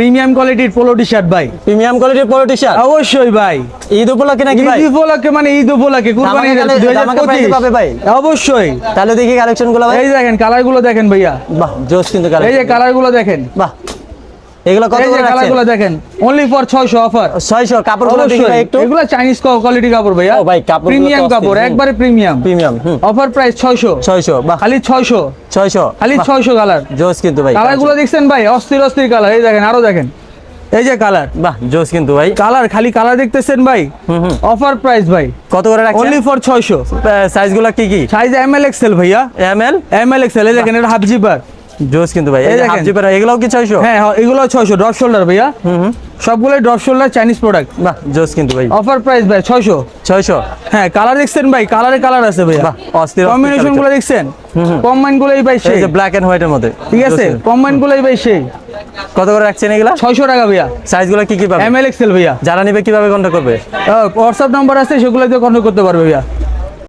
Premium কোয়ালিটির polo T-shirt ভাই। Premium কোয়ালিটির পোলো টি-শার্ট অবশ্যই ভাই। ঈদ উপলক্ষে নাকি ভাই? ঈদ উপলক্ষে মানে ঈদ উপলক্ষে কুরবানি ঈদ 2025 পাবে ভাই। অবশ্যই। তাহলে দেখি কালেকশন গুলো ভাই। এই দেখেন কালার গুলো দেখেন ভাইয়া। বাহ জোস কিন্তু কালার। এই যে কালার গুলো দেখেন। বাহ এগুলো কত করে রাখছেন? কালার গুলো দেখেন অনলি ফর 600 অফার। 600 কাপড়গুলো দেখি ভাই একটু। এগুলো চাইনিজ কোয়ালিটি কাপড় ভাইয়া। ও ভাই কাপড় প্রিমিয়াম কাপড় একবারে প্রিমিয়াম। Premium offer price 600। 600 বাহ খালি 600। 600 খালি 600 কালার। জোস কিন্তু ভাই। কালার গুলো দেখছেন ভাই অস্থির অস্থির কালার। এই দেখেন আরো দেখেন। এই যে কালার। বাহ জোস কিন্তু ভাই। কালার খালি কালার দেখতেছেন ভাই। অফার প্রাইস ভাই। কত করে রাখছেন? Only for 600। সাইজগুলো কি কি? সাইজ এমএল এক্সেল ভাইয়া। M L XL. এই দেখেন এটা হাফ জিপার। জোস কিন্তু ভাই। এই যে হাফ জিপার এগুলোও কি 600? হ্যাঁ এগুলো 600 ড্রপ শোল্ডার ভাইয়া। সবগুলোই ড্রপ শোল্ডার চাইনিজ প্রোডাক্ট। বাহ জোস কিন্তু ভাই। অফার প্রাইস ভাই 600। 600 হ্যাঁ কালার দেখছেন ভাই কালারে কালার আছে ভাইয়া। বাহ অস্থির কম্বিনেশন গুলো দেখছেন। কম্বাইন গুলোই ভাই সেই। এই যে ব্ল্যাক এন্ড হোয়াইট এর মধ্যে। ঠিক আছে কম্বাইন গুলোই ভাই সেই। কত করে রাখছেন এগুলা? 600 টাকা ভাইয়া। সাইজগুলো কি কি পাবে? এমএল এক্সেল ভাইয়া। যারা নিবে কিভাবে কন্টাক্ট করবে? হোয়াটসঅ্যাপ নাম্বার আছে সেগুলোতে কন্টাক্ট করতে পারবে ভাইয়া।